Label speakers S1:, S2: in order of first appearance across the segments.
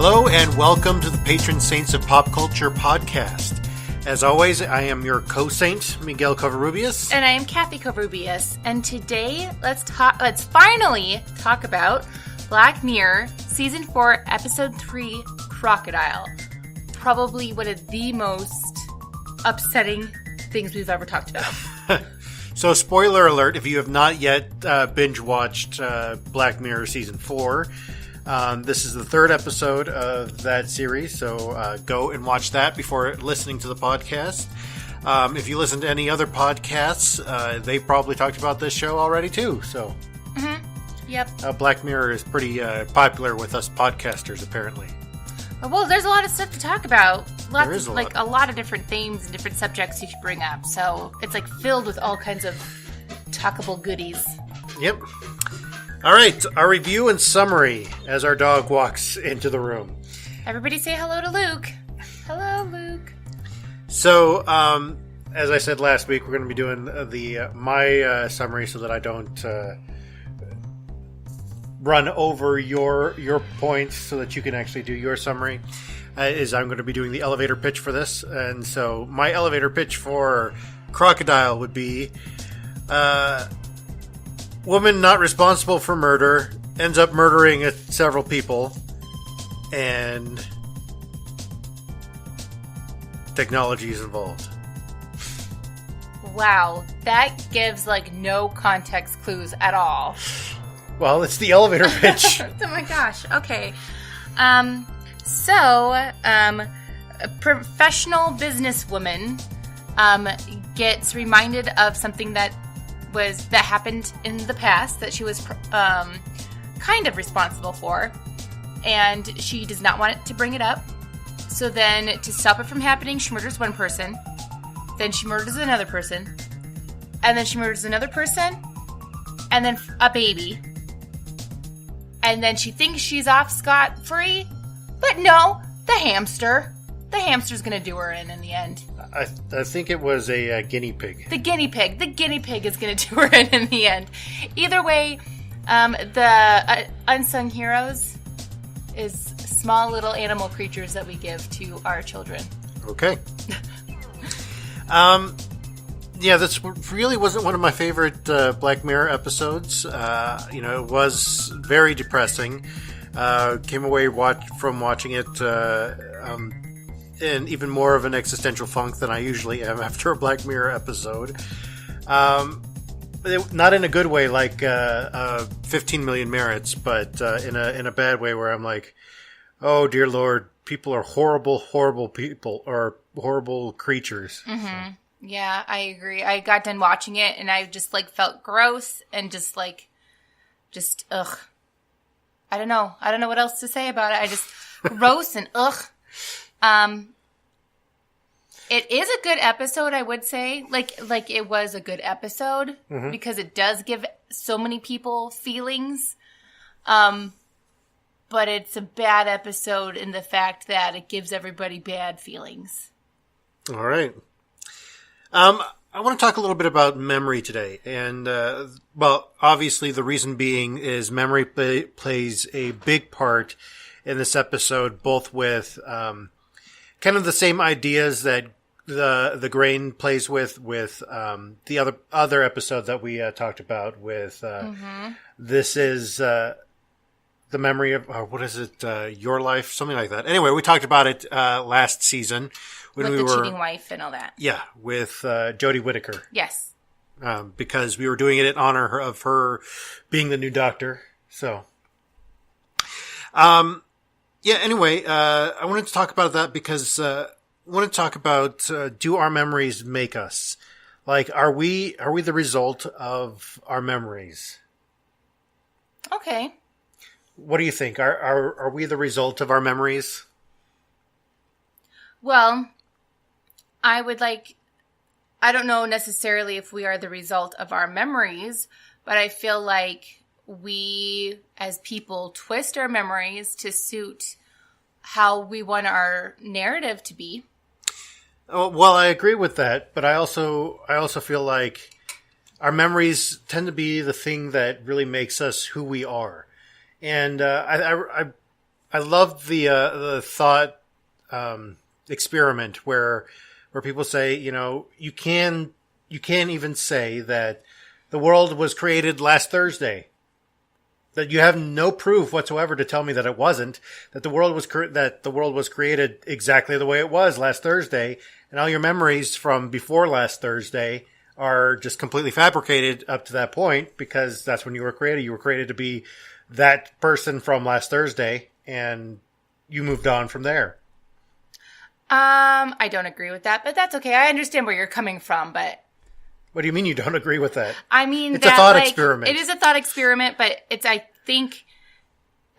S1: Hello and welcome to the Patron Saints of Pop Culture podcast. As always, I am your co-saint, Miguel Covarrubias.
S2: And I am Kathy Covarrubias. And today, let's finally talk about Black Mirror, Season 4, Episode 3, Crocodile. Probably one of the most upsetting things we've ever talked about.
S1: So, spoiler alert, if you have not yet binge-watched Black Mirror Season 4, this is the third episode of that series, so go and watch that before listening to the podcast. If you listen to any other podcasts, they probably talked about this show already too. So,
S2: Yep.
S1: Black Mirror is pretty popular with us podcasters, apparently.
S2: Well, there's a lot of stuff to talk about.
S1: A
S2: lot of different themes and different subjects you should bring up. So it's like filled with all kinds of talkable goodies.
S1: Yep. All right, our review and summary as our dog walks into the room.
S2: Everybody say hello to Luke. Hello, Luke.
S1: So, as I said last week, we're going to be doing my summary so that I don't run over your points, so that you can actually do your summary. I'm going to be doing the elevator pitch for this, and so my elevator pitch for Crocodile would be: woman not responsible for murder ends up murdering several people, and technology is involved.
S2: Wow, that gives no context clues at all.
S1: Well, it's the elevator pitch.
S2: Oh my gosh. Okay. A professional businesswoman gets reminded of something that happened in the past that she was kind of responsible for, and she does not want it to bring it up. So then, to stop it from happening, she murders one person, then she murders another person, and then she murders another person, and then a baby. And then she thinks she's off scot-free, but no, the hamster. The hamster's going to do her in the end.
S1: I think it was a guinea pig.
S2: The guinea pig. The guinea pig is going to do her in the end. Either way, the unsung heroes is small little animal creatures that we give to our children.
S1: Okay. Yeah, this really wasn't one of my favorite Black Mirror episodes. It was very depressing. Came away from watching it in even more of an existential funk than I usually am after a Black Mirror episode. Not in a good way, like 15 Million Merits, but in a bad way where I'm like, oh dear Lord, people are horrible, horrible people, or horrible creatures.
S2: Mm-hmm. So. Yeah, I agree. I got done watching it and I just felt gross and just ugh. I don't know. I don't know what else to say about it. I just gross and ugh. It is a good episode, I would say. Like it was a good episode because it does give so many people feelings. But it's a bad episode in the fact that it gives everybody bad feelings.
S1: All right. I want to talk a little bit about memory today. And, obviously the reason being is memory plays a big part in this episode, both with kind of the same ideas that the Grain plays with the other episode that we talked about with this is the memory of, what is it, Your Life, something like that. Anyway, we talked about it last season.
S2: When with the cheating wife and all that.
S1: Yeah, with Jodie Whittaker.
S2: Yes.
S1: Because we were doing it in honor of her being the new Doctor. So, anyway, I wanted to talk about that because I want to talk about, do our memories make us? Are we the result of our memories?
S2: Okay.
S1: What do you think? Are we the result of our memories?
S2: Well, I don't know necessarily if we are the result of our memories, but I feel like we, as people, twist our memories to suit how we want our narrative to be.
S1: Oh, well, I agree with that, but I also feel like our memories tend to be the thing that really makes us who we are. And I I love the thought experiment where people say, you can't even say that the world was created last Thursday. That you have no proof whatsoever to tell me that it wasn't. That the world was created exactly the way it was last Thursday, and all your memories from before last Thursday are just completely fabricated up to that point because that's when you were created. You were created to be that person from last Thursday, and you moved on from there.
S2: I don't agree with that, but that's okay. I understand where you're coming from, but...
S1: What do you mean you don't agree with that?
S2: I mean,
S1: it's a thought experiment.
S2: It is a thought experiment, but I think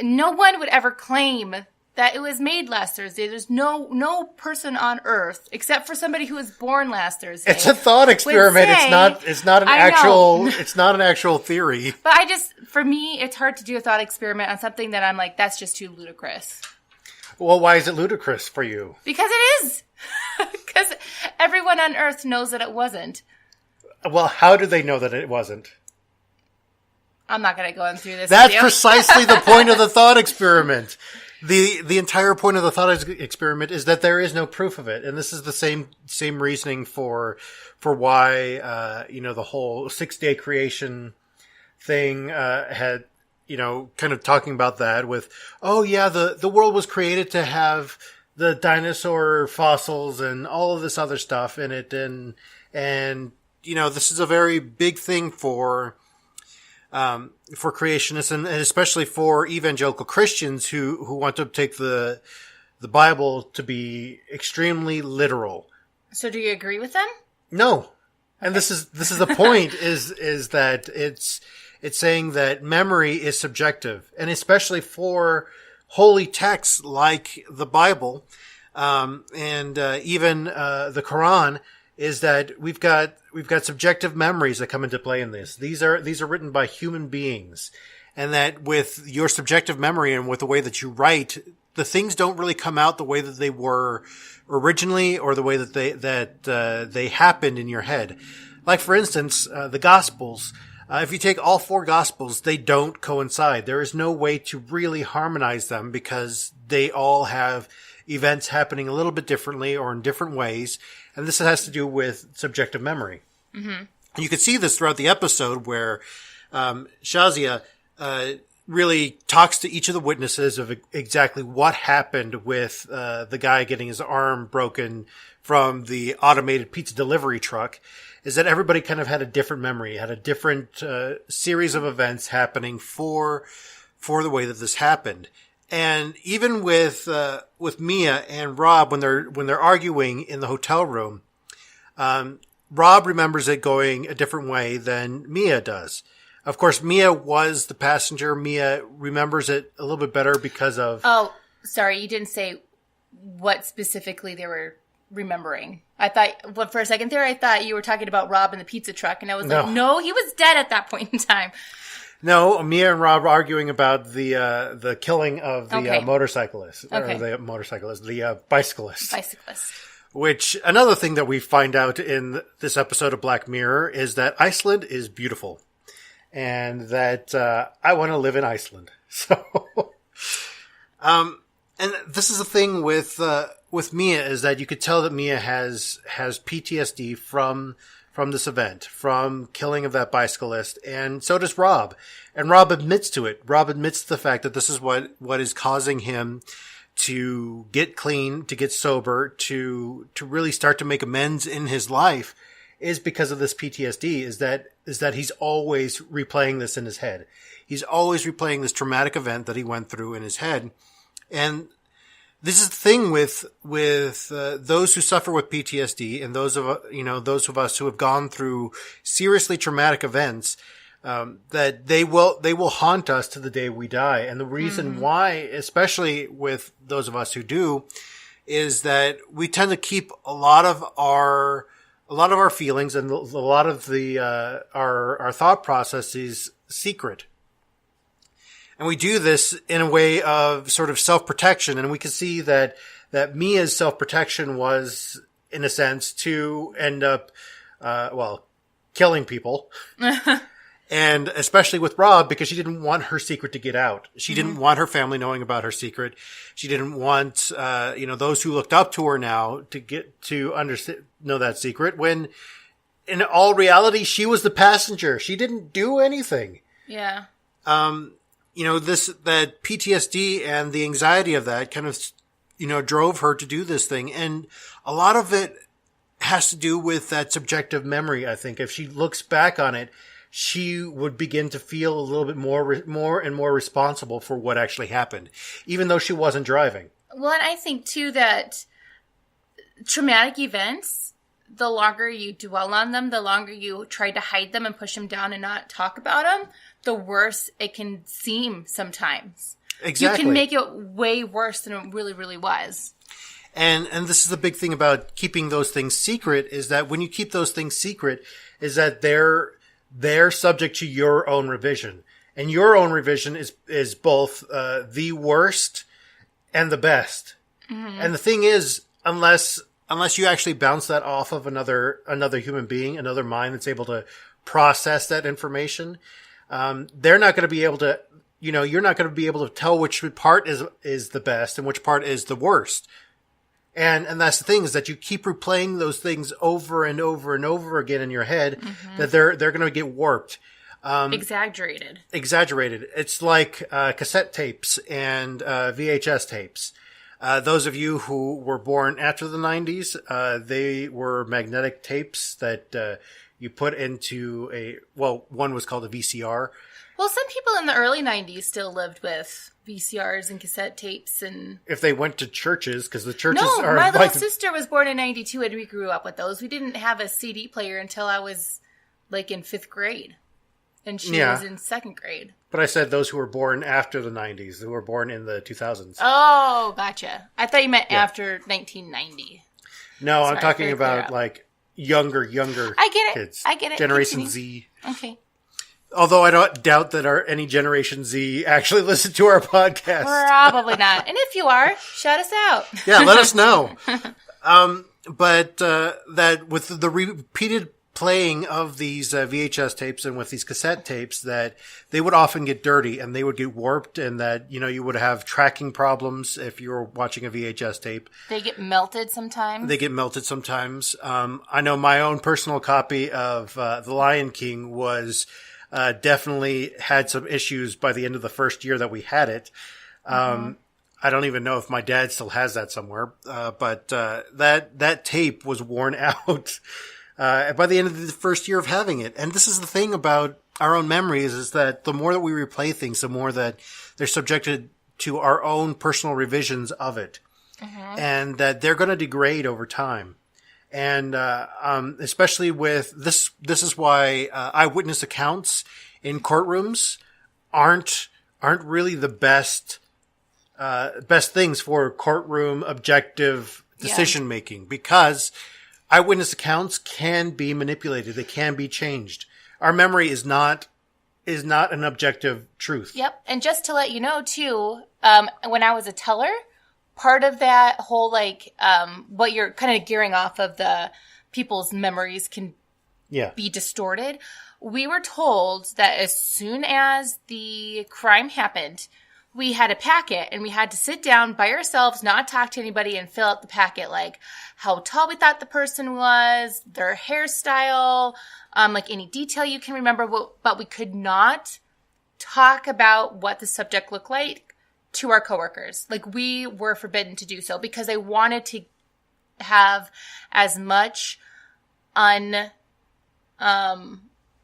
S2: no one would ever claim that it was made last Thursday. There's no person on Earth, except for somebody who was born last Thursday.
S1: It's a thought experiment. It's not an actual theory.
S2: But for me, it's hard to do a thought experiment on something that I'm like, that's just too ludicrous.
S1: Well, why is it ludicrous for you?
S2: Because it is. Because everyone on Earth knows that it wasn't.
S1: Well, how do they know that it wasn't?
S2: I'm not going to go through this.
S1: That's precisely the point of the thought experiment. The entire point of the thought experiment is that there is no proof of it, and this is the same reasoning for why the whole 6-day creation thing had kind of talking about that with the world was created to have the dinosaur fossils and all of this other stuff in it, and this is a very big thing for creationists and especially for evangelical Christians who want to take the Bible to be extremely literal.
S2: So do you agree with them?
S1: No. Okay. And this is the point is that it's saying that memory is subjective, and especially for holy texts like the Bible, and even the Quran, is that we've got subjective memories that come into play in this. These are written by human beings, and that with your subjective memory and with the way that you write, the things don't really come out the way that they were originally or the way that they happened in your head. Like for instance, the Gospels. If you take all 4 Gospels, they don't coincide. There is no way to really harmonize them because they all have events happening a little bit differently or in different ways. And this has to do with subjective memory. Mm-hmm. You can see this throughout the episode where Shazia really talks to each of the witnesses of exactly what happened with the guy getting his arm broken from the automated pizza delivery truck. Is that everybody kind of had a different memory, had a different series of events happening for the way that this happened. And even with Mia and Rob, when they're arguing in the hotel room, Rob remembers it going a different way than Mia does. Of course, Mia was the passenger. Mia remembers it a little bit better because of...
S2: Oh, sorry, you didn't say what specifically they were remembering. I thought, for a second there, I thought you were talking about Rob in the pizza truck, and I was like, no, he was dead at that point in time.
S1: No, Mia and Rob are arguing about the killing of the motorcyclist.
S2: Okay.
S1: Or the motorcyclist, the bicyclist.
S2: Bicyclist.
S1: Which, another thing that we find out in this episode of Black Mirror is that Iceland is beautiful. And that I want to live in Iceland. So, and this is the thing with Mia, is that you could tell that Mia has PTSD from this event, from killing of that bicyclist, and so does Rob. And Rob admits to it. Rob admits to the fact that this is what is causing him to get clean, to get sober, to really start to make amends in his life, is because of this PTSD, is that he's always replaying this in his head. He's always replaying this traumatic event that he went through in his head. And this is the thing with those who suffer with PTSD and those of us who have gone through seriously traumatic events, that they will haunt us to the day we die. And the reason why, especially with those of us who do, is that we tend to keep a lot of our feelings and a lot of our thought processes secret. And we do this in a way of sort of self-protection. And we can see that Mia's self-protection was, in a sense, to end up, killing people. And especially with Rob, because she didn't want her secret to get out. She didn't want her family knowing about her secret. She didn't want, those who looked up to her now to get to know that secret, when in all reality, she was the passenger. She didn't do anything.
S2: Yeah.
S1: That PTSD and the anxiety of that kind of, drove her to do this thing. And a lot of it has to do with that subjective memory. I think if she looks back on it, she would begin to feel a little bit more and more responsible for what actually happened, even though she wasn't driving.
S2: Well, and I think too that traumatic events, the longer you dwell on them, the longer you try to hide them and push them down and not talk about them, the worse it can seem sometimes.
S1: Exactly.
S2: You can make it way worse than it really, really was.
S1: And this is the big thing about keeping those things secret, is that when you keep those things secret, is that they're subject to your own revision. And your own revision is both the worst and the best. Mm-hmm. And the thing is, unless you actually bounce that off of another human being, another mind that's able to process that information, they're not going to be able to, you're not going to be able to tell which part is the best and which part is the worst. And that's the thing, is that you keep replaying those things over and over and over again in your head, that they're going to get warped.
S2: Exaggerated.
S1: It's like cassette tapes and VHS tapes. Those of you who were born after the 90s, they were magnetic tapes that you put into one was called a VCR.
S2: Well, some people in the early 90s still lived with VCRs and cassette tapes, and
S1: if they went to churches, because the churches are
S2: my little sister was born in 92 and we grew up with those. We didn't have a CD player until I was like in 5th grade, and she was in 2nd grade.
S1: But I said those who were born after the 90s, who were born in the 2000s.
S2: Oh, gotcha. I thought you meant after 1990.
S1: No, sorry, I'm talking about like younger
S2: I get it.
S1: Kids.
S2: I get it.
S1: Generation
S2: Continue.
S1: Z.
S2: Okay.
S1: Although I don't doubt that any Generation Z actually listen to our podcast.
S2: Probably not. And if you are, shout us out.
S1: Yeah, let us know. But that with the repeated playing of these VHS tapes and with these cassette tapes, that they would often get dirty and they would get warped, and that, you would have tracking problems if you were watching a VHS tape.
S2: They get melted sometimes.
S1: I know my own personal copy of The Lion King was... definitely had some issues by the end of the first year that we had it. I don't even know if my dad still has that somewhere. But that tape was worn out, by the end of the first year of having it. And this is the thing about our own memories, is that the more that we replay things, the more that they're subjected to our own personal revisions of it. And that they're going to degrade over time. And especially with this is why eyewitness accounts in courtrooms aren't really the best things for courtroom objective decision making, because eyewitness accounts can be manipulated. They can be changed. Our memory is not an objective truth.
S2: Yep. And just to let you know too, when I was a teller, part of that whole, what you're kind of gearing off of, the people's memories can be distorted. We were told that as soon as the crime happened, we had a packet and we had to sit down by ourselves, not talk to anybody, and fill out the packet, like how tall we thought the person was, their hairstyle, any detail you can remember, but we could not talk about what the subject looked like to our coworkers. We were forbidden to do so because I wanted to have as much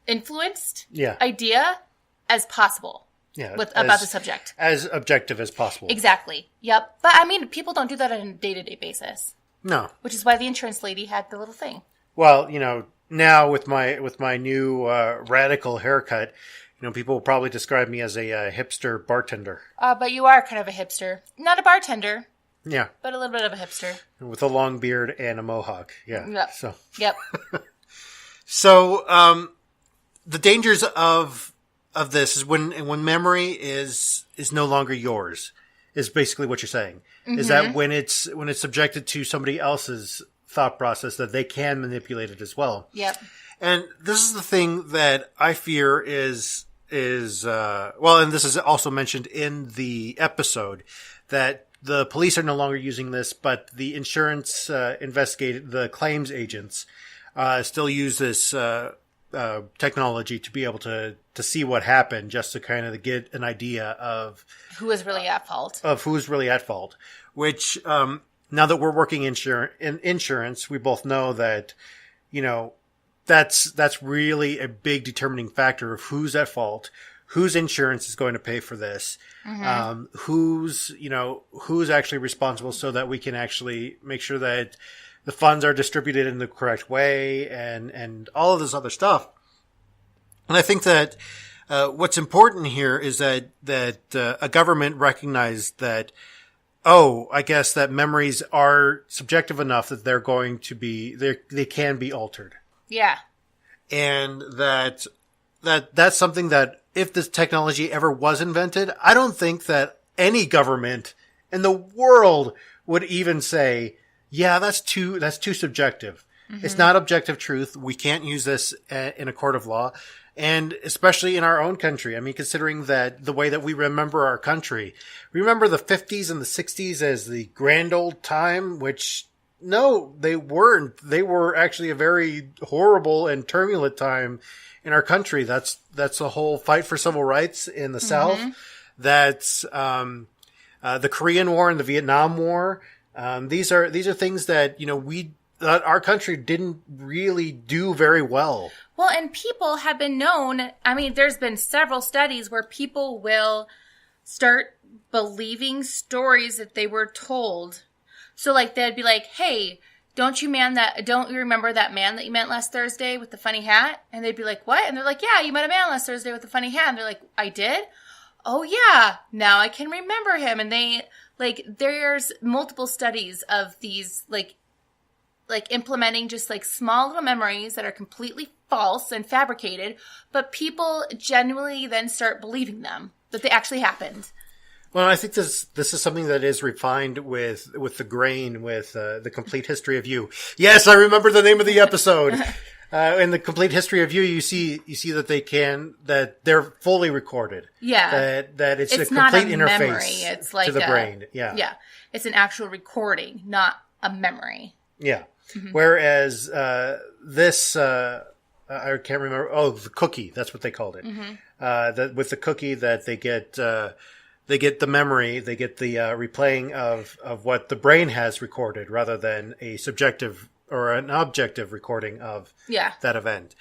S2: influenced idea as possible about the subject.
S1: As objective as possible.
S2: Exactly. Yep. But people don't do that on a day-to-day basis.
S1: No.
S2: Which is why the insurance lady had the little thing.
S1: Well, now with my new radical haircut, people will probably describe me as a hipster bartender.
S2: But you are kind of a hipster. Not a bartender.
S1: Yeah.
S2: But a little bit of a hipster.
S1: With a long beard and a mohawk. Yeah.
S2: Yep.
S1: So.
S2: Yep.
S1: So, the dangers of this is when memory is no longer yours, is basically what you're saying. Mm-hmm. Is that when it's subjected to somebody else's thought process that they can manipulate it as well.
S2: Yep.
S1: And this is the thing that I fear is well, and this is also mentioned in the episode, that the police are no longer using this, but the insurance the claims agents still use this technology to be able to see what happened, just to kind of get an idea of
S2: who was really at fault.
S1: Which, now that we're working in insurance, we both know that, that's really a big determining factor of who's at fault, whose insurance is going to pay for this, who's actually responsible, so that we can actually make sure that the funds are distributed in the correct way, and all of this other stuff. And I think that what's important here is that a government recognized that, I guess that memories are subjective enough that they're going to be, they can be altered.
S2: Yeah.
S1: And that's something that if this technology ever was invented, I don't think that any government in the world would even say, yeah, that's too subjective. Mm-hmm. It's not objective truth. We can't use this in a court of law. And especially in our own country. I mean, considering that the way that we remember our country, remember the 50s and the 60s as the grand old time, which, no, they weren't. They were actually a very horrible and turbulent time in our country. That's the whole fight for civil rights in the South. That's the Korean War and the Vietnam War. These are things that, that our country didn't really do very well.
S2: Well, and people have been known, I mean, there's been several studies where people will start believing stories that they were told. So, like, they'd be like, hey, don't you remember that man that you met last Thursday with the funny hat? And they'd be like, what? And they're like, yeah, you met a man last Thursday with the funny hat. And they're like, I did? Oh, yeah, now I can remember him. And there's multiple studies of these, like implementing just like small little memories that are completely false and fabricated, but people genuinely then start believing them, that they actually happened.
S1: Well, I think this is something that is refined with the grain, with the Complete History of You. Yes, I remember the name of the episode. In the Complete History of You, you see that they're fully recorded.
S2: Yeah.
S1: That it's a
S2: not
S1: complete
S2: a
S1: interface
S2: memory. It's like
S1: to the brain. Yeah.
S2: Yeah. It's an actual recording, not a memory.
S1: Yeah. Mm-hmm. Whereas this, I can't remember. Oh, the cookie. That's what they called it. Mm-hmm. With the cookie, that they get the memory, they get the replaying of what the brain has recorded, rather than a subjective or an objective recording of that event.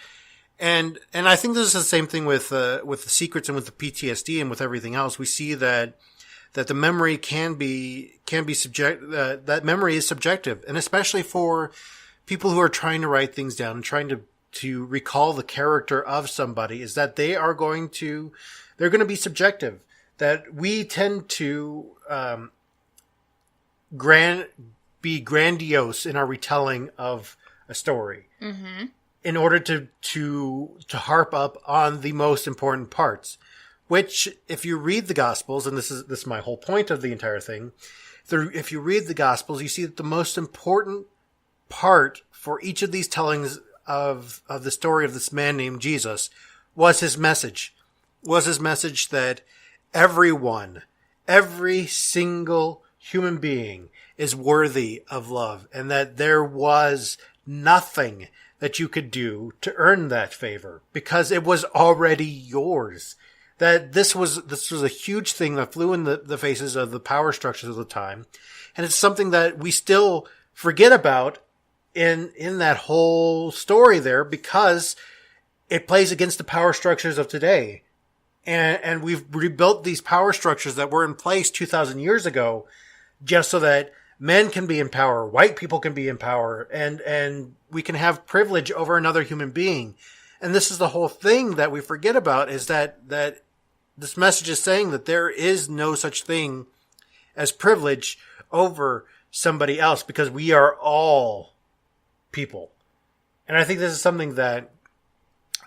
S1: And I think this is the same thing with the secrets and with the PTSD and with everything else. We see that the memory can be that memory is subjective, and especially for people who are trying to write things down and trying to recall the character of somebody, is that they're going to be subjective. That we tend to be grandiose in our retelling of a story, in order to harp up on the most important parts. Which, if you read the Gospels, and this is my whole point of the entire thing, if you read the Gospels, you see that the most important part for each of these tellings of the story of this man named Jesus was his message. Was his message that everyone, every single human being is worthy of love, and that there was nothing that you could do to earn that favor, because it was already yours. That this was a huge thing that flew in the faces of the power structures of the time. And it's something that we still forget about in that whole story there, because it plays against the power structures of today. And we've rebuilt these power structures that were in place 2,000 years ago, just so that men can be in power, white people can be in power, and we can have privilege over another human being. And this is the whole thing that we forget about, is that this message is saying that there is no such thing as privilege over somebody else, because we are all people. And I think this is something that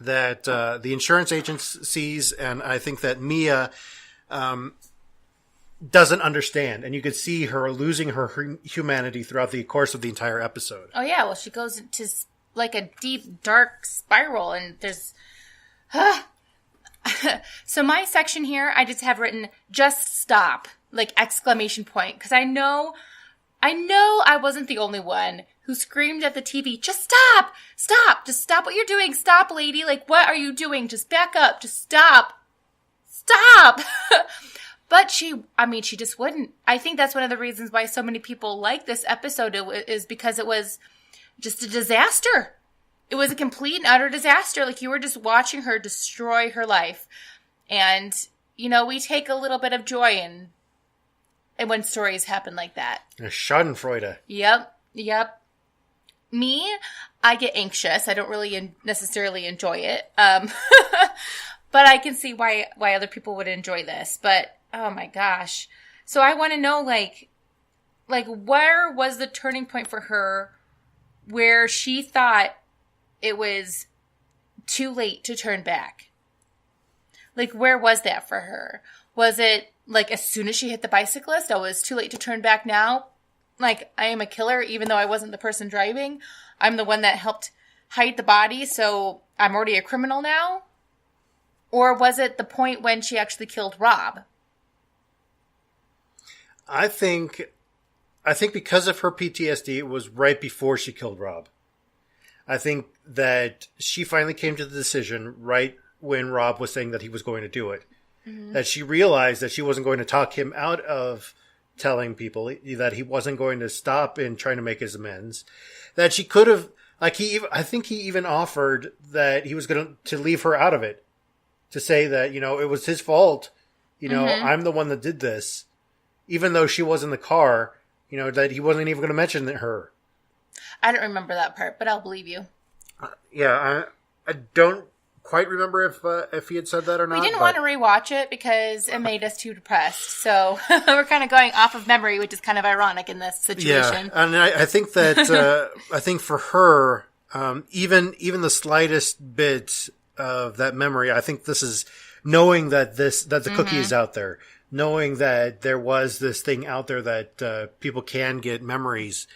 S1: the insurance agent sees, and I think that Mia doesn't understand, and you could see her losing her humanity throughout the course of the entire episode.
S2: Oh yeah, well she goes into like a deep dark spiral, and there's so my section here I just have written just stop, like exclamation point, because I know I wasn't the only one who screamed at the TV, just stop, just stop what you're doing, stop lady, like what are you doing, just back up, just stop. But she just wouldn't. I think that's one of the reasons why so many people like this episode is because it was just a disaster. It was a complete and utter disaster. Like, you were just watching her destroy her life. And, we take a little bit of joy in when stories happen like that.
S1: A schadenfreude.
S2: Yep. Me, I get anxious. I don't really necessarily enjoy it. But I can see why other people would enjoy this. But oh my gosh. So I want to know, like where was the turning point for her where she thought it was too late to turn back? Like, where was that for her? Was it, like, as soon as she hit the bicyclist, oh, it's too late to turn back now? Like, I am a killer, even though I wasn't the person driving. I'm the one that helped hide the body, so I'm already a criminal now? Or was it the point when she actually killed Rob?
S1: I think because of her PTSD, it was right before she killed Rob. I think that she finally came to the decision right when Rob was saying that he was going to do it. Mm-hmm. That she realized that she wasn't going to talk him out of telling people, that he wasn't going to stop in trying to make his amends. That she could have, I think he even offered that he was going to leave her out of it. To say that, it was his fault. Mm-hmm. I'm the one that did this. Even though she was in the car, that he wasn't even going to mention her.
S2: I don't remember that part, but I'll believe you.
S1: I don't quite remember if he had said that or not.
S2: We didn't want to rewatch it because it made us too depressed. So we're kind of going off of memory, which is kind of ironic in this situation.
S1: Yeah, and I think that I think for her, even the slightest bit of that memory, I think this is knowing that the mm-hmm. cookie is out there. Knowing that there was this thing out there that people can get memories,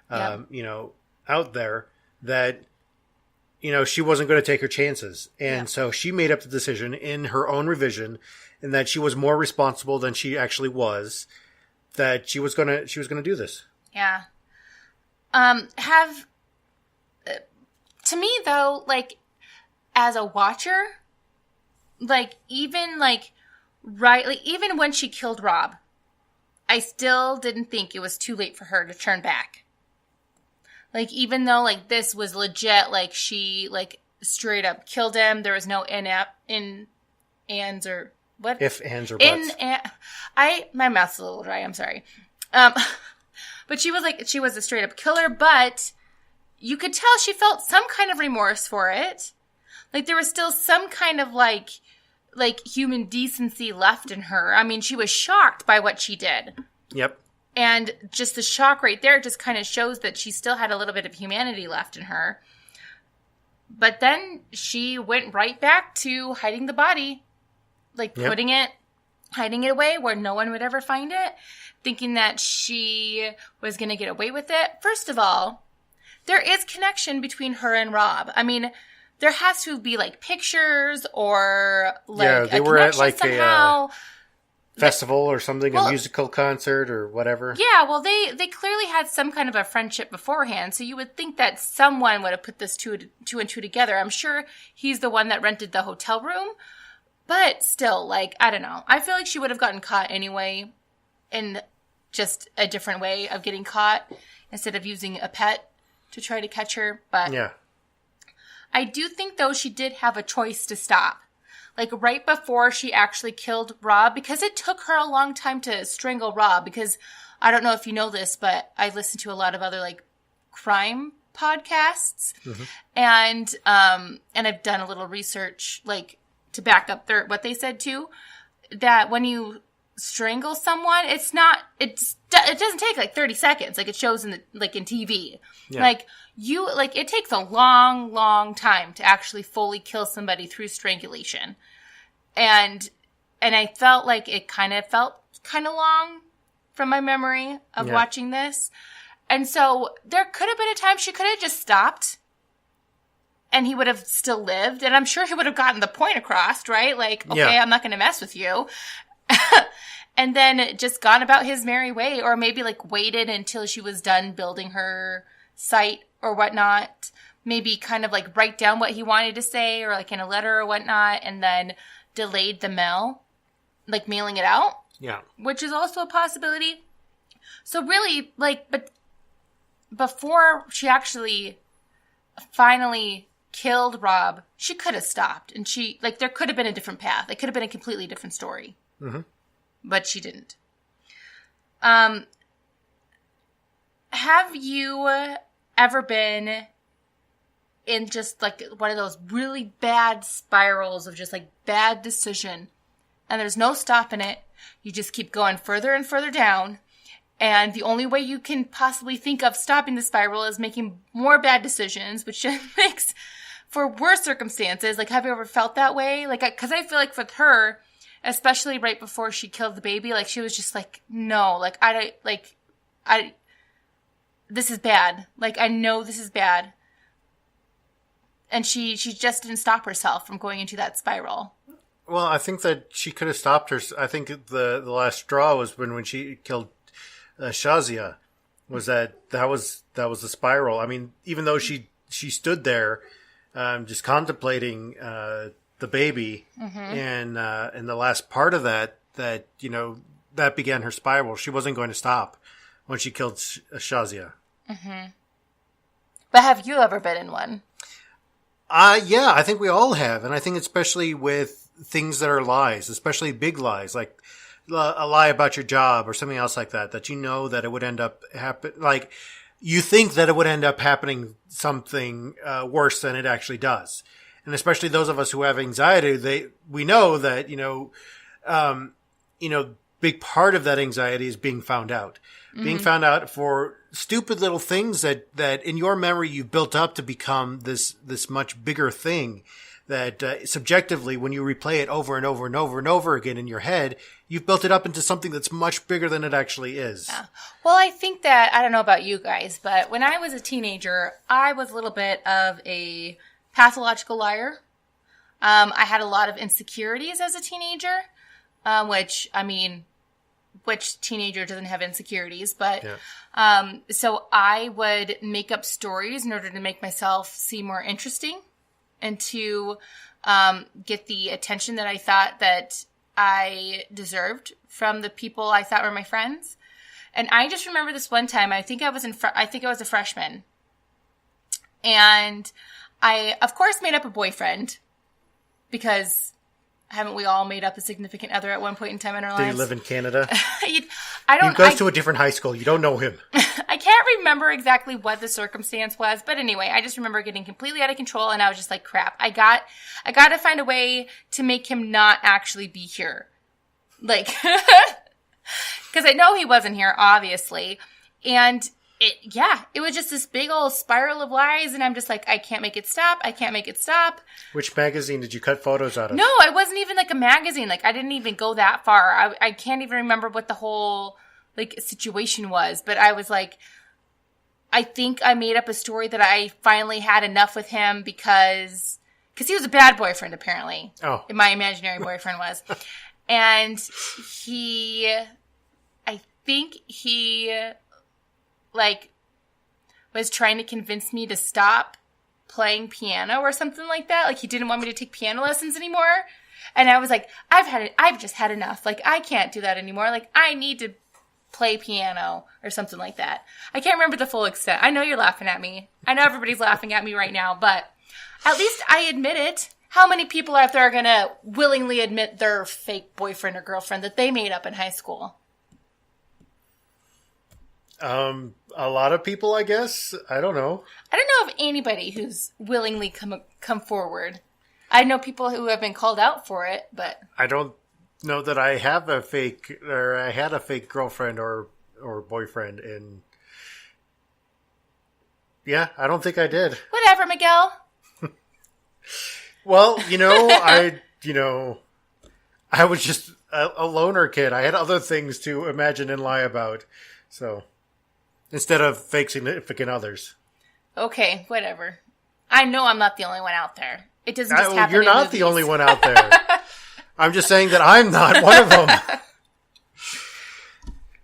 S1: out there, that, she wasn't going to take her chances. And so she made up the decision in her own revision, and that she was more responsible than she actually was, that she was going to do this.
S2: Yeah. To me though, like, as a watcher, like, even like, right, like, even when she killed Rob, I still didn't think it was too late for her to turn back. Like, even though, like, this was legit, like, she, like, straight up killed him, there was no ands or what?
S1: If, ands, or buts.
S2: My mouth's a little dry, I'm sorry. But she was a straight up killer, but you could tell she felt some kind of remorse for it. Like, there was still some kind of, like human decency left in her. I mean, she was shocked by what she did.
S1: Yep.
S2: And just the shock right there just kind of shows that she still had a little bit of humanity left in her. But then she went right back to hiding the body. Like, hiding it away where no one would ever find it. Thinking that she was going to get away with it. First of all, there is connection between her and Rob. I mean, there has to be, like, pictures or, like,
S1: they
S2: a
S1: were at, like,
S2: somehow.
S1: A festival or something, a musical concert or whatever.
S2: Yeah, well, they clearly had some kind of a friendship beforehand, so you would think that someone would have put this two and two together. I'm sure he's the one that rented the hotel room, but still, like, I don't know. I feel like she would have gotten caught anyway, in just a different way of getting caught, instead of using a pet to try to catch her, but... Yeah. I do think, though, she did have a choice to stop. Like, right before she actually killed Rob, because it took her a long time to strangle Rob, because I don't know if you know this, but I listen to a lot of other, like, crime podcasts, mm-hmm. and I've done a little research, like, to back up what they said, too, that when you strangle someone, it doesn't take, like, 30 seconds, like it shows in TV. Yeah. Like, it takes a long, long time to actually fully kill somebody through strangulation. And I felt like it kind of kind of long from my memory of watching this. And so there could have been a time she could have just stopped and he would have still lived. And I'm sure he would have gotten the point across, right? Like, okay, I'm not going to mess with you. And then just gone about his merry way, or maybe like waited until she was done building her site or whatnot. Maybe kind of like write down what he wanted to say or like in a letter or whatnot, and then delayed the mail, like mailing it out.
S1: Yeah. Which
S2: is also a possibility. So really, like, but before she actually finally killed Rob, she could have stopped. And she, like, there could have been a different path. It could have been a completely different story. Mm-hmm. But she didn't. Have you ever been in just, like, one of those really bad spirals of just, like, bad decision, and there's no stopping it? You just keep going further and further down, and the only way you can possibly think of stopping the spiral is making more bad decisions, which just makes for worse circumstances. Like, have you ever felt that way? Like, because I feel like with her, especially right before she killed the baby, like, she was just like, no, like, this is bad. Like, I know this is bad. And she just didn't stop herself from going into that spiral.
S1: Well, I think that she could have stopped her. I think the last straw was when she killed Shazia. Was that was the spiral? I mean, even though she stood there, just contemplating the baby, and the last part of that that began her spiral. She wasn't going to stop when she killed Shazia. Mm-hmm.
S2: But have you ever been in one?
S1: Yeah, I think we all have. And I think especially with things that are lies, especially big lies, like a lie about your job or something else like that, that you know that it would end up like you think that it would end up happening something worse than it actually does. And especially those of us who have anxiety, we know that, big part of that anxiety is being found out. Mm-hmm. Being found out for stupid little things that in your memory you've built up to become this much bigger thing that subjectively, when you replay it over and over and over and over again in your head, you've built it up into something that's much bigger than it actually is.
S2: Yeah. Well, I think that, I don't know about you guys, but when I was a teenager, I was a little bit of a pathological liar. I had a lot of insecurities as a teenager, which teenager doesn't have insecurities, but, so I would make up stories in order to make myself seem more interesting and to, get the attention that I thought that I deserved from the people I thought were my friends. And I just remember this one time, I think I was a freshman, and I, of course, made up a boyfriend, because haven't we all made up a significant other at one point in time in our lives?
S1: Do you live in Canada?
S2: He
S1: goes to a different high school. You don't know him.
S2: I can't remember exactly what the circumstance was, but anyway, I just remember getting completely out of control, and I was just like, crap, I got to find a way to make him not actually be here. Like, because I know he wasn't here, obviously. And it was just this big old spiral of lies, and I'm just like, I can't make it stop. I can't make it stop.
S1: Which magazine did you cut photos out of?
S2: No, it wasn't even like a magazine. Like, I didn't even go that far. I can't even remember what the whole, like, situation was, but I was like, I think I made up a story that I finally had enough with him because he was a bad boyfriend, apparently.
S1: Oh.
S2: My imaginary boyfriend was. And I think he like was trying to convince me to stop playing piano or something like that. Like, he didn't want me to take piano lessons anymore. And I was like, I've just had enough. Like, I can't do that anymore. Like, I need to play piano or something like that. I can't remember the full extent. I know you're laughing at me. I know everybody's laughing at me right now, but at least I admit it. How many people out there are going to willingly admit their fake boyfriend or girlfriend that they made up in high school?
S1: A lot of people, I guess. I don't know.
S2: I don't know of anybody who's willingly come forward. I know people who have been called out for it, but
S1: I don't know that I have a fake, or I had a fake girlfriend or boyfriend in. Yeah, I don't think I did.
S2: Whatever, Miguel.
S1: Well, I was just a loner kid. I had other things to imagine and lie about. So, instead of fake significant others.
S2: Okay, whatever. I know I'm not the only one out there. It doesn't just happen
S1: You're
S2: in
S1: not
S2: movies.
S1: the only one out there. I'm just saying that I'm not one of them.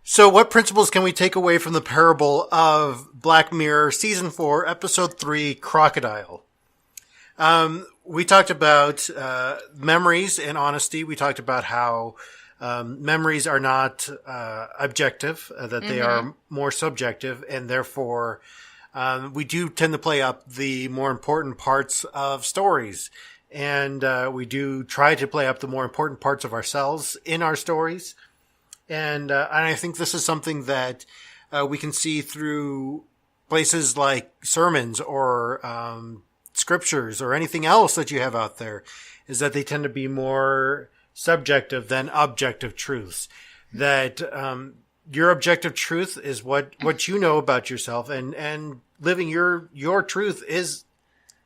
S1: So what principles can we take away from the parable of Black Mirror Season 4, Episode 3, Crocodile? We talked about memories and honesty. We talked about how memories are not objective, that they are more subjective, and therefore we do tend to play up the more important parts of stories. And we do try to play up the more important parts of ourselves in our stories. And I think this is something that we can see through places like sermons or scriptures or anything else that you have out there, is that they tend to be more subjective than objective truths. That your objective truth is what you know about yourself, and living your truth is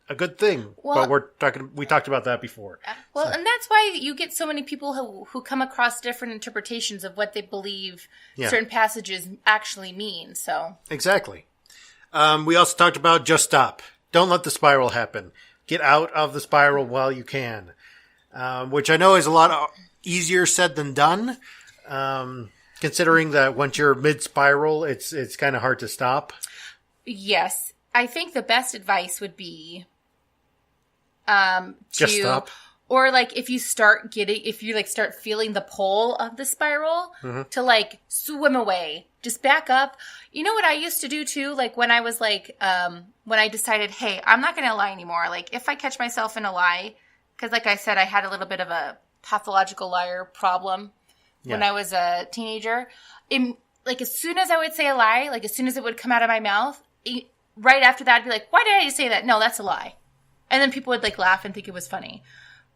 S1: a good thing.
S2: Well,
S1: but we talked about that before.
S2: Well, and that's why you get so many people who come across different interpretations of what they believe certain passages actually mean. So
S1: exactly. We also talked about just stop. Don't let the spiral happen. Get out of the spiral while you can, which I know is a lot easier said than done. Considering that once you're mid-spiral, it's kind of hard to stop.
S2: Yes, I think the best advice would be
S1: just stop.
S2: Or like if you start feeling the pull of the spiral, to like swim away, just back up. You know what I used to do too? Like when I was like, when I decided, hey, I'm not going to lie anymore. Like if I catch myself in a lie, because like I said, I had a little bit of a pathological liar problem when I was a teenager. Like as soon as I would say a lie, like as soon as it would come out of my mouth, right after that, I'd be like, why did I just say that? No, that's a lie. And then people would like laugh and think it was funny.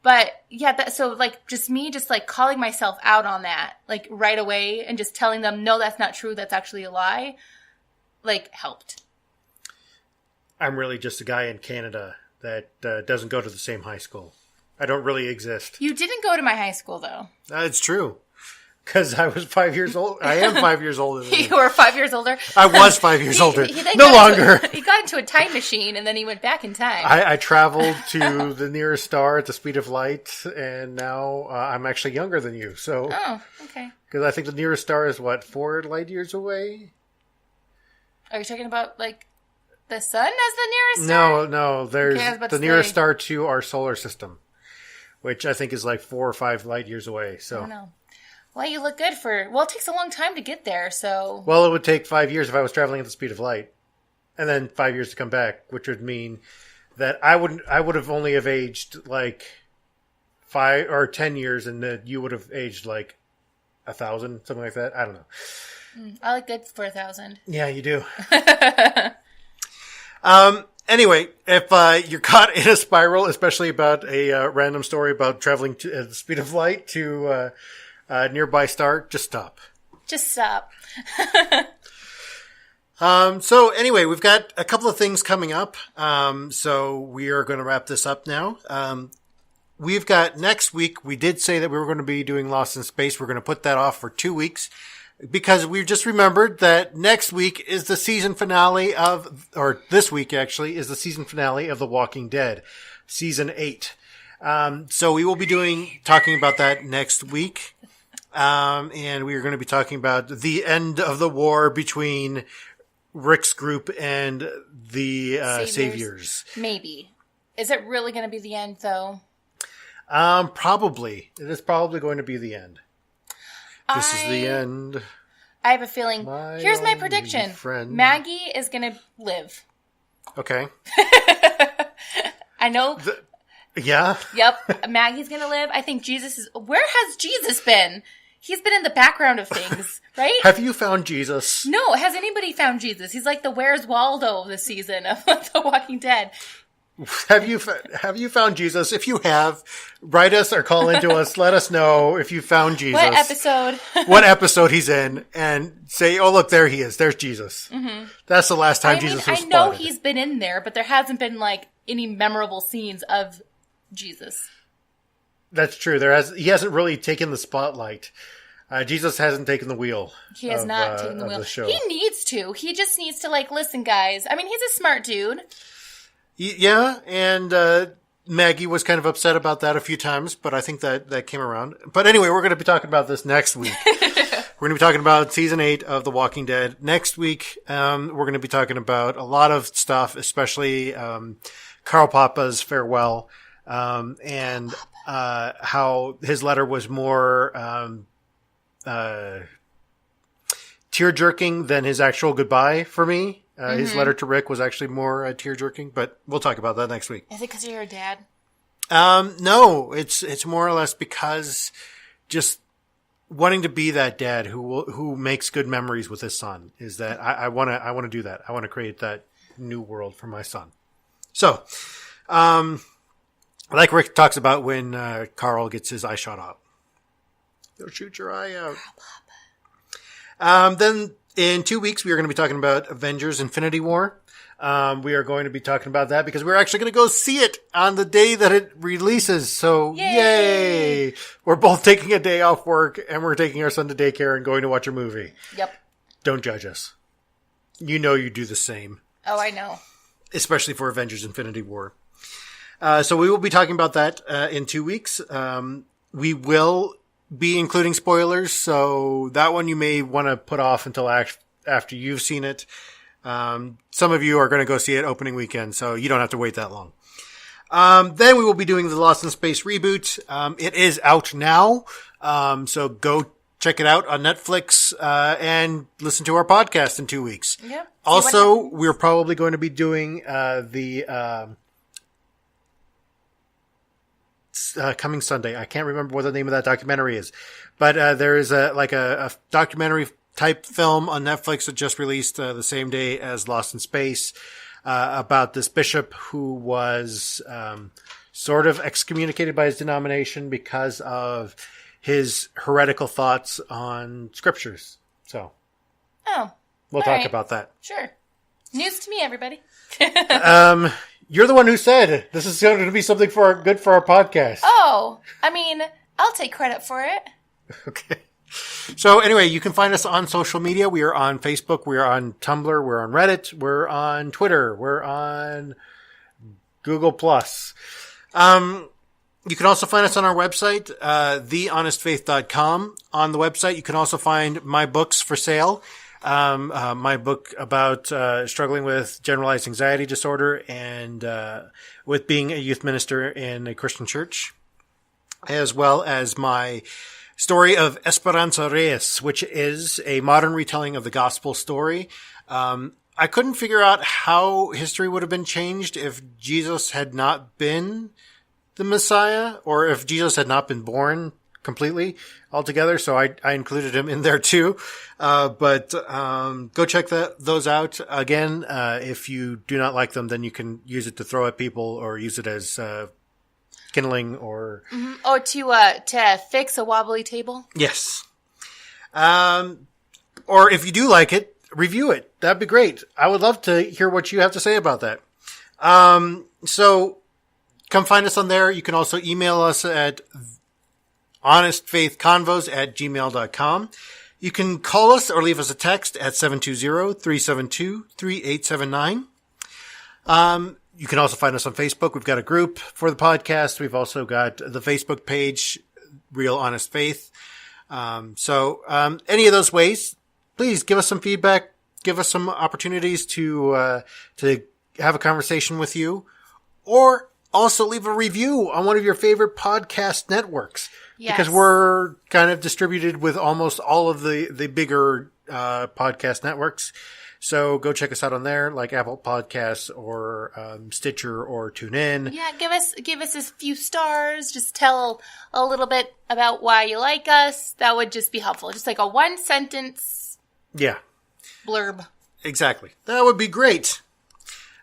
S2: But yeah, so like just like calling myself out on that, like right away and just telling them, no, that's not true. That's actually a lie. Like helped.
S1: I'm really just a guy in Canada that doesn't go to the same high school. I don't really exist.
S2: You didn't go to my high school though.
S1: It's true. Because I was 5 years old. I am 5 years older than you.
S2: You were 5 years older?
S1: I was 5 years older.
S2: No
S1: longer.
S2: He got into a time machine and then he went back in time.
S1: I traveled to the nearest star at the speed of light, and now I'm actually younger than you. So,
S2: oh, okay.
S1: Because I think the nearest star is, 4 light years away?
S2: Are you talking about, like, the sun as the nearest star?
S1: No. There's the nearest star to our solar system, which I think is like 4 or 5 light years away. So.
S2: I don't know. Well, you look good well, it takes a long time to get there, so.
S1: Well, it would take 5 years if I was traveling at the speed of light. And then 5 years to come back, which would mean that I would have only have aged like 5 or 10 years, and that you would have aged like 1,000, something like that. I don't know.
S2: I look good for 1,000.
S1: Yeah, you do. Anyway, if you're caught in a spiral, especially about a random story about traveling at the speed of light to nearby star, just stop.
S2: Just stop.
S1: So anyway, we've got a couple of things coming up. So we are going to wrap this up now. We've got next week. We did say that we were going to be doing Lost in Space. We're going to put that off for 2 weeks because we just remembered that next week is the season finale or this week actually is the season finale of The Walking Dead, season 8. So we will be talking about that next week. And we are going to be talking about the end of the war between Rick's group and the Saviors.
S2: Maybe. Is it really going to be the end, though?
S1: Probably. It is probably going to be the end. This is the end.
S2: I have a feeling. Here's my prediction.
S1: Friend.
S2: Maggie is going to live.
S1: Okay.
S2: I know.
S1: Yeah?
S2: Yep. Maggie's going to live. I think Jesus is... Where has Jesus been? He's been in the background of things, right?
S1: Have you found Jesus?
S2: No. Has anybody found Jesus? He's like the Where's Waldo this season of The Walking Dead.
S1: Have you found Jesus? If you have, write us or call into us. Let us know if you found Jesus.
S2: What episode?
S1: What episode he's in, and say, "Oh, look, there he is. There's Jesus." Mm-hmm. That's the last time Jesus was spotted.
S2: I know he's been in there, but there hasn't been like any memorable scenes of Jesus.
S1: That's true. He hasn't really taken the spotlight. Jesus hasn't taken the wheel.
S2: He has not taken the wheel.
S1: The show.
S2: He needs to. He just needs to, like, listen, guys. I mean, he's a smart dude.
S1: Yeah, and Maggie was kind of upset about that a few times, but I think that came around. But anyway, we're going to be talking about this next week. We're going to be talking about season 8 of The Walking Dead. Next week, we're going to be talking about a lot of stuff, especially Karl Papa's farewell, and how his letter was more tear-jerking than his actual goodbye for me. His letter to Rick was actually more tear-jerking, but we'll talk about that next week.
S2: Is it because you're a dad?
S1: No, it's more or less because just wanting to be that dad who makes good memories with his son is that I want to do that. I want to create that new world for my son. So, like Rick talks about when Carl gets his eye shot out. They'll shoot your eye out. Then in 2 weeks, we are going to be talking about Avengers Infinity War. We are going to be talking about that because we're actually going to go see it on the day that it releases. So, yay! We're both taking a day off work and we're taking our son to daycare and going to watch a movie.
S2: Yep.
S1: Don't judge us. You know you do the same.
S2: Oh, I know.
S1: Especially for Avengers Infinity War. So we will be talking about that in 2 weeks. We will be including spoilers, so that one you may want to put off until after you've seen it. Some of you are going to go see it opening weekend, so you don't have to wait that long. Then we will be doing the Lost in Space reboot. It is out now, so go check it out on Netflix and listen to our podcast in 2 weeks.
S2: Yeah.
S1: Also, we're probably going to be doing the coming Sunday. I can't remember what the name of that documentary is, but there is a documentary type film on Netflix that just released the same day as Lost in Space about this bishop who was sort of excommunicated by his denomination because of his heretical thoughts on scriptures. So, we'll talk about that.
S2: Sure. News to me, everybody.
S1: You're the one who said this is going to be something good for our podcast.
S2: Oh, I mean, I'll take credit for it.
S1: Okay. So anyway, you can find us on social media. We are on Facebook. We are on Tumblr. We're on Reddit. We're on Twitter. We're on Google+. You can also find us on our website, thehonestfaith.com. On the website, you can also find my books for sale. My book about struggling with generalized anxiety disorder and with being a youth minister in a Christian church, as well as my story of Esperanza Reyes, which is a modern retelling of the gospel story. I couldn't figure out how history would have been changed if Jesus had not been the Messiah, or if Jesus had not been born completely altogether. So I included him in there too. But go check those out. Again, if you do not like them, then you can use it to throw at people or use it as kindling or...
S2: Mm-hmm. Or to fix a wobbly table.
S1: Yes. Or if you do like it, review it. That'd be great. I would love to hear what you have to say about that. So come find us on there. You can also email us at honestfaithconvos@gmail.com. You can call us or leave us a text at 720-372-3879. You can also find us on Facebook. We've got a group for the podcast. We've also got the Facebook page, Real Honest Faith. So any of those ways, please give us some feedback. Give us some opportunities to have a conversation with you, or also leave a review on one of your favorite podcast networks. Yes. Because we're kind of distributed with almost all of the bigger podcast networks. So go check us out on there, like Apple Podcasts or Stitcher or TuneIn.
S2: Yeah, give us a few stars. Just tell a little bit about why you like us. That would just be helpful. Just like a 1-sentence blurb.
S1: Exactly. That would be great.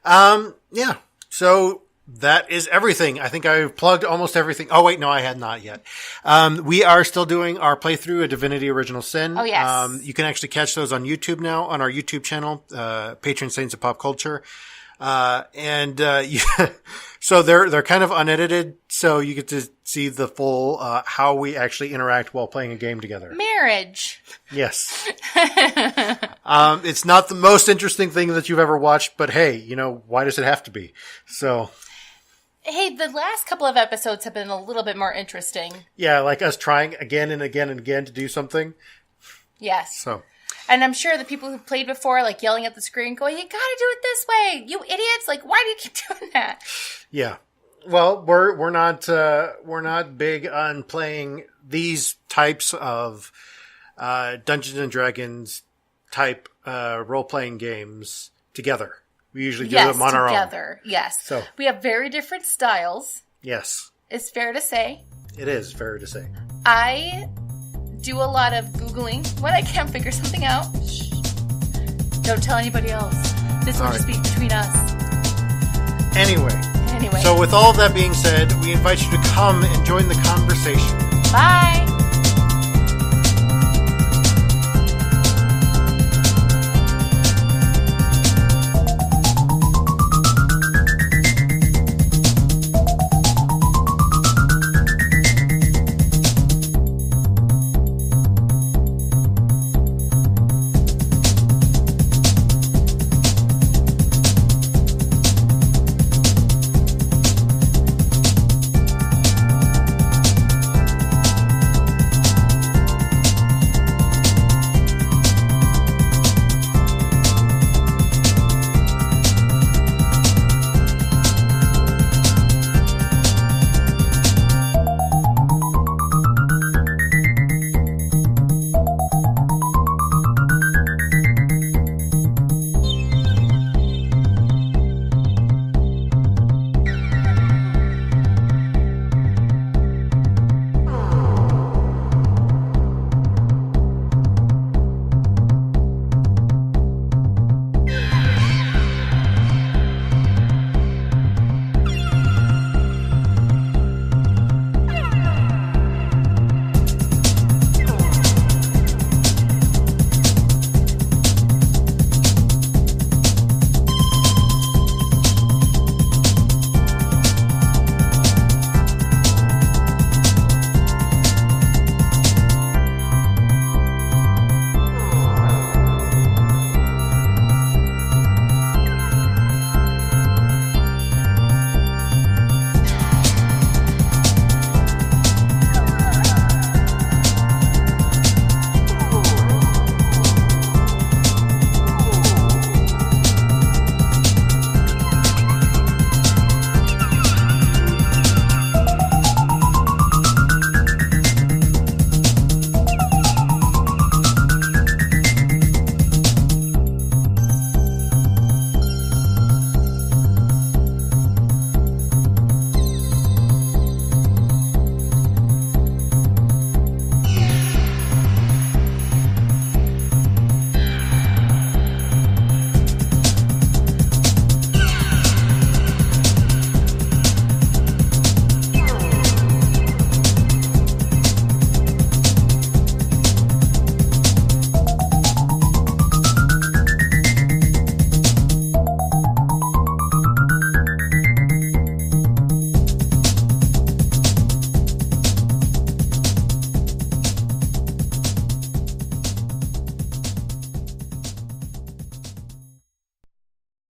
S1: Yeah. So that is everything. I think I've plugged almost everything. Oh, wait, no, I had not yet. We are still doing our playthrough of Divinity Original Sin.
S2: Oh, yes.
S1: You can actually catch those on YouTube now, on our YouTube channel, Patron Saints of Pop Culture. So they're kind of unedited. So you get to see the full how we actually interact while playing a game together.
S2: Marriage.
S1: Yes. It's not the most interesting thing that you've ever watched, but hey, why does it have to be? So.
S2: Hey, the last couple of episodes have been a little bit more interesting.
S1: Yeah, like us trying again and again and again to do something.
S2: Yes.
S1: So.
S2: And I'm sure the people who played before, like yelling at the screen, going, "You gotta do it this way, you idiots! Like, why do you keep doing that?"
S1: Yeah. Well, we're not big on playing these types of Dungeons and Dragons type role playing games together. We usually do them on our own.
S2: Together. Yes.
S1: So
S2: we have very different styles.
S1: Yes.
S2: It's fair to say.
S1: It is fair to say.
S2: I do a lot of Googling when I can't figure something out. Shh. Don't tell anybody else. This will just be between us.
S1: Anyway.
S2: Anyway.
S1: So with all of that being said, we invite you to come and join the conversation.
S2: Bye.